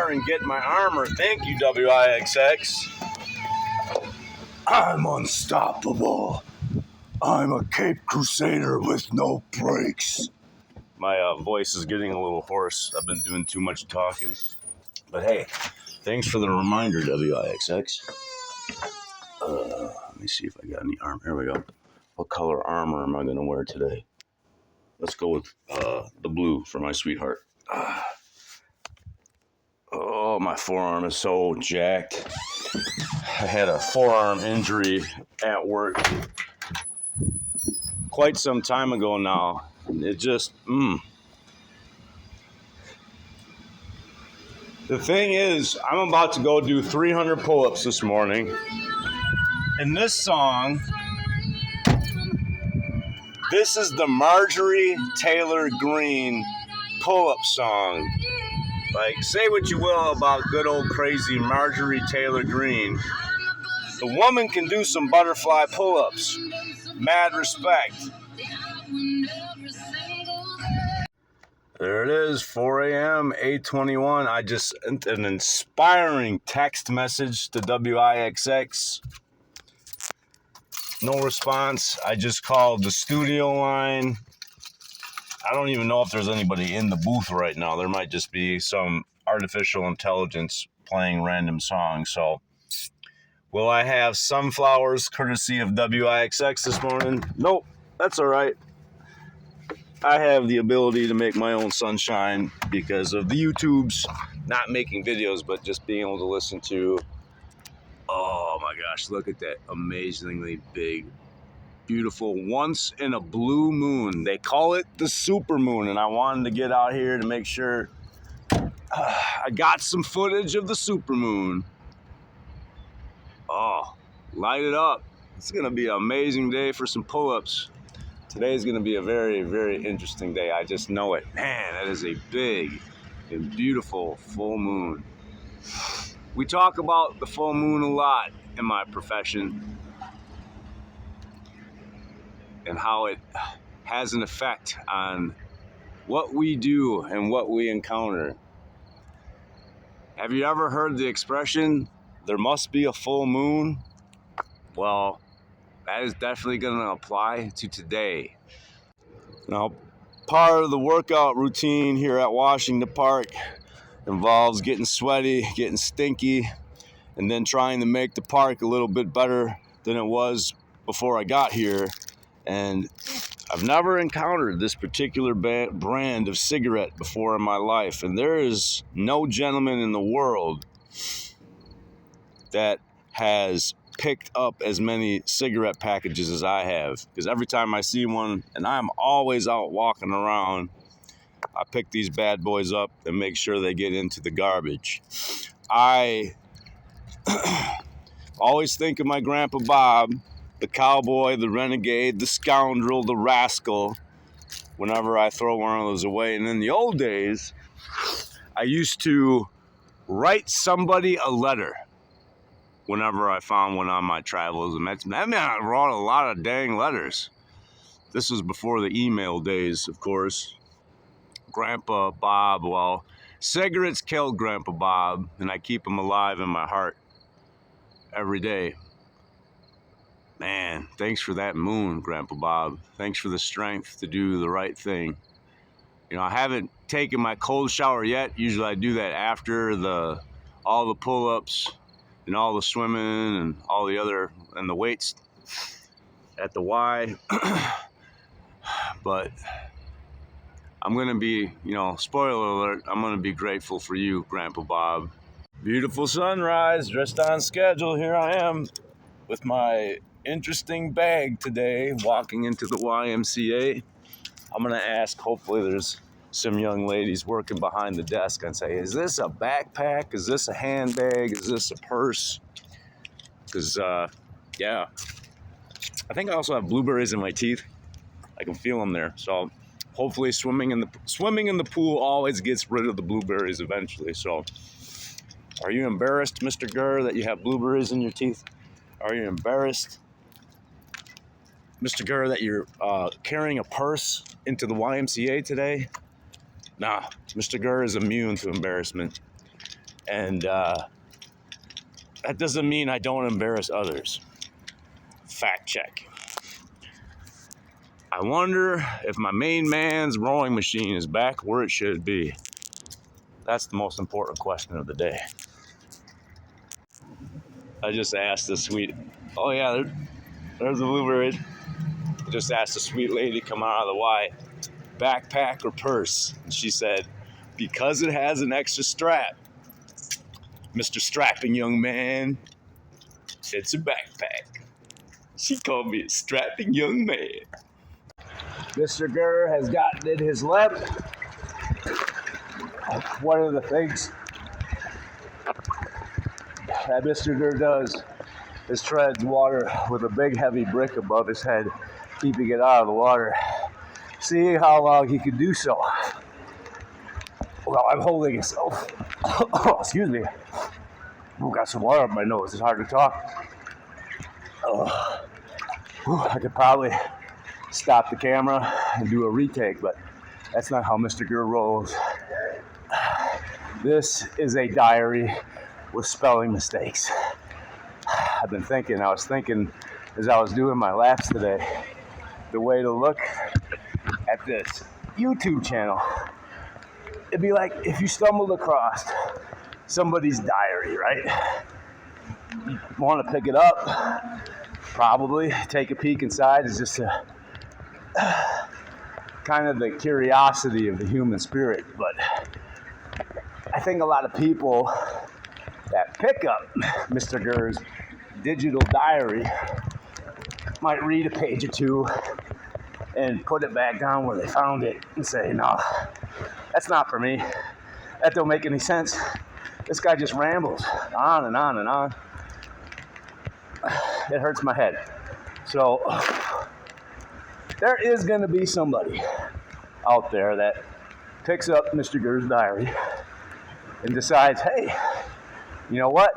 fire and get my armor. Thank you, WIXX. I'm unstoppable. I'm a Cape Crusader with no brakes. My voice is getting a little hoarse. I've been doing too much talking. But hey, thanks for the reminder, WIXX. Let me see if I got any armor. Here we go. What color armor am I going to wear today? Let's go with the blue for my sweetheart. Oh, my forearm is so jacked. I had a forearm injury at work quite some time ago now. It just, The thing is, I'm about to go do 300 pull-ups this morning. And this song, this is the Marjorie Taylor Greene pull-up song. Like, say what you will about good old crazy Marjorie Taylor Greene. The woman can do some butterfly pull-ups. Mad respect. There it is, 4 a.m., 8:21. I just sent an inspiring text message to WIXX. No response. I just called the studio line. I don't even know if there's anybody in the booth right now. There might just be some artificial intelligence playing random songs. So, will I have sunflowers courtesy of WIXX this morning? Nope, that's all right. I have the ability to make my own sunshine because of the YouTubes, not making videos, but just being able to listen to. Oh my gosh, look at that amazingly big, beautiful, once in a blue moon. They call it the super moon, and I wanted to get out here to make sure I got some footage of the super moon. Oh, light it up. It's going to be an amazing day for some pull-ups. Today's going to be a very, very interesting day. I just know it. Man, that is a big and beautiful full moon. We talk about the full moon a lot in my profession and how it has an effect on what we do and what we encounter. Have you ever heard the expression, there must be a full moon? Well, that is definitely going to apply to today. Now, part of the workout routine here at Washington Park involves getting sweaty, getting stinky, and then trying to make the park a little bit better than it was before I got here. And I've never encountered this particular brand of cigarette before in my life. And there is no gentleman in the world that has picked up as many cigarette packages as I have, because every time I see one, and I'm always out walking around, I pick these bad boys up and make sure they get into the garbage. I always think of my grandpa Bob, the cowboy, the renegade, the scoundrel, the rascal, whenever I throw one of those away. And in the old days, I used to write somebody a letter whenever I found one on my travels. And that meant I wrote a lot of dang letters. This was before the email days, of course. Grandpa Bob, well, cigarettes killed Grandpa Bob, and I keep him alive in my heart every day. Man, thanks for that moon, Grandpa Bob. Thanks for the strength to do the right thing. You know, I haven't taken my cold shower yet. Usually I do that after all the pull-ups and all the swimming and all the other, and the weights at the Y. But I'm going to be, spoiler alert, I'm going to be grateful for you, Grandpa Bob. Beautiful sunrise, dressed on schedule. Here I am with my interesting bag today, walking into the YMCA. I'm going to ask, hopefully there's some young ladies working behind the desk and say, is this a backpack? Is this a handbag? Is this a purse? Because, yeah. I think I also have blueberries in my teeth. I can feel them there. So hopefully swimming in the pool always gets rid of the blueberries eventually. So are you embarrassed, Mr. Gurr, that you have blueberries in your teeth? Are you embarrassed, Mr. Gurr, that you're carrying a purse into the YMCA today? Nah, Mr. Gurr is immune to embarrassment. And that doesn't mean I don't embarrass others. Fact check. I wonder if my main man's rowing machine is back where it should be. That's the most important question of the day. I just asked the sweet, oh yeah, there's a bluebird. I just asked a sweet lady come out of the Y, backpack or purse? And she said, because it has an extra strap, Mr. Strapping Young Man, it's a backpack. She called me a strapping young man. Mr. Gurr has gotten in his lap. One of the things that Mr. Gurr does is treads water with a big heavy brick above his head, keeping it out of the water. Seeing how long he can do so. Well, I'm holding himself. Oh, excuse me. I've got some water up my nose. It's hard to talk. I could probably stop the camera and do a retake, but that's not how Mr. Gurr rolls. This is a diary with spelling mistakes. I was thinking as I was doing my laps today, the way to look at this YouTube channel, it'd be like if you stumbled across somebody's diary, right? You want to pick it up, probably take a peek inside. It's just a kind of the curiosity of the human spirit. But I think a lot of people that pick up Mr. Gurr's digital diary might read a page or two and put it back down where they found it and say, no, that's not for me. That don't make any sense. This guy just rambles on and on and on. It hurts my head. So there is going to be somebody out there that picks up Mr. Gurr's diary and decides, hey, you know what?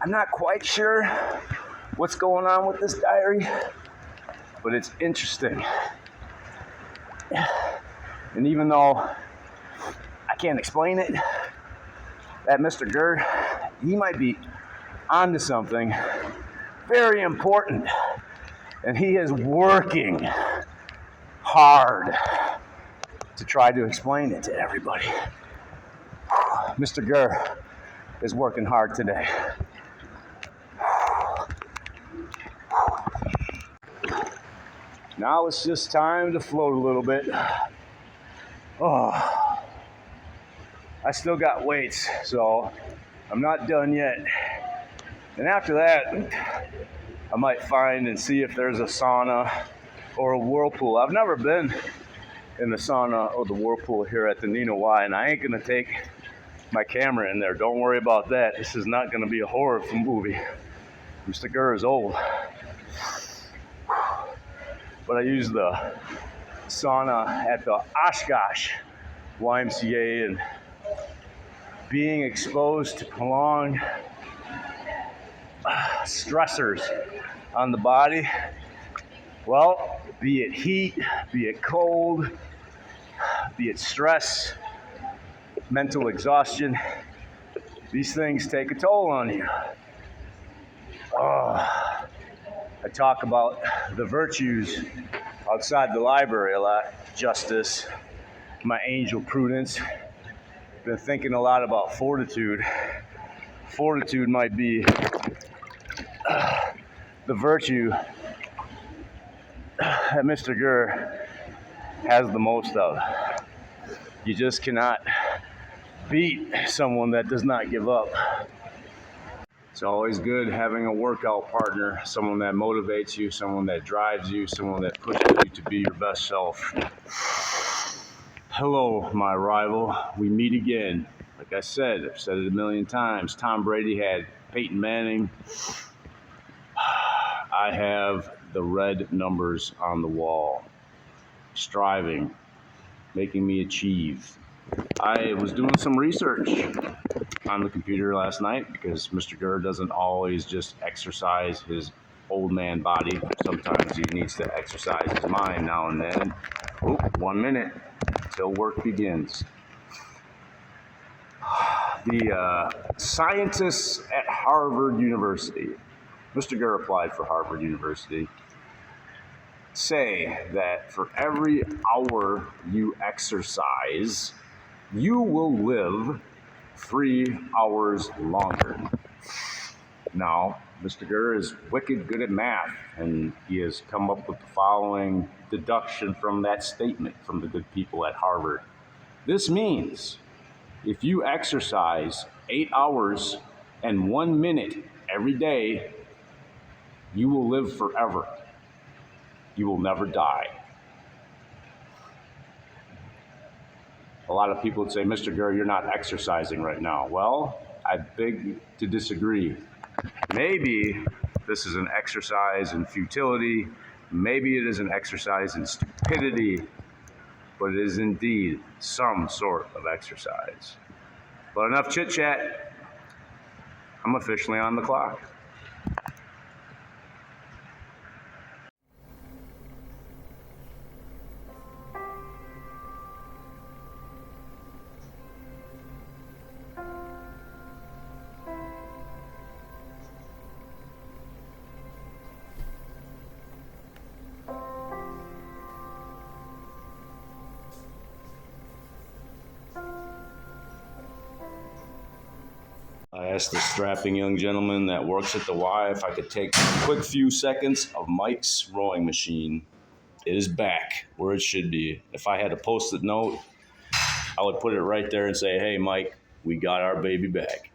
I'm not quite sure what's going on with this diary, but it's interesting. And even though I can't explain it, that Mr. Gurr, he might be onto something very important. And he is working hard to try to explain it to everybody. Mr. Gurr is working hard today. Now it's just time to float a little bit. Oh, I still got weights, so I'm not done yet. And after that, I might find and see if there's a sauna or a whirlpool. I've never been in the sauna or the whirlpool here at the Nina Y, and I ain't gonna take my camera in there. Don't worry about that. This is not gonna be a horror movie. Mr. Gurr is old. But I use the sauna at the Oshkosh YMCA, and being exposed to prolonged stressors on the body, well, be it heat, be it cold, be it stress, mental exhaustion, these things take a toll on you. I talk about the virtues outside the library a lot. Justice, my angel prudence. Been thinking a lot about fortitude. Fortitude might be the virtue that Mr. Gurr has the most of. You just cannot beat someone that does not give up. It's always good having a workout partner, someone that motivates you, someone that drives you, someone that pushes you to be your best self. Hello, my rival. We meet again. Like I said, I've said it a million times. Tom Brady had Peyton Manning. I have the red numbers on the wall. Striving, making me achieve. I was doing some research on the computer last night because Mr. Gurr doesn't always just exercise his old man body. Sometimes he needs to exercise his mind now and then. Oh, 1 minute till work begins. The scientists at Harvard University, Mr. Gurr applied for Harvard University, say that for every hour you exercise, you will live 3 hours longer. Now, Mr. Gurr is wicked good at math, and he has come up with the following deduction from that statement from the good people at Harvard. This means if you exercise 8 hours and 1 minute every day, you will live forever. You will never die. A lot of people would say, Mr. Gurr, you're not exercising right now. Well, I beg to disagree. Maybe this is an exercise in futility. Maybe it is an exercise in stupidity, but it is indeed some sort of exercise. But enough chit chat. I'm officially on the clock. I asked the strapping young gentleman that works at the Y if I could take a quick few seconds of Mike's rowing machine. It is back where it should be. If I had a post-it note, I would put it right there and say, hey, Mike, we got our baby back.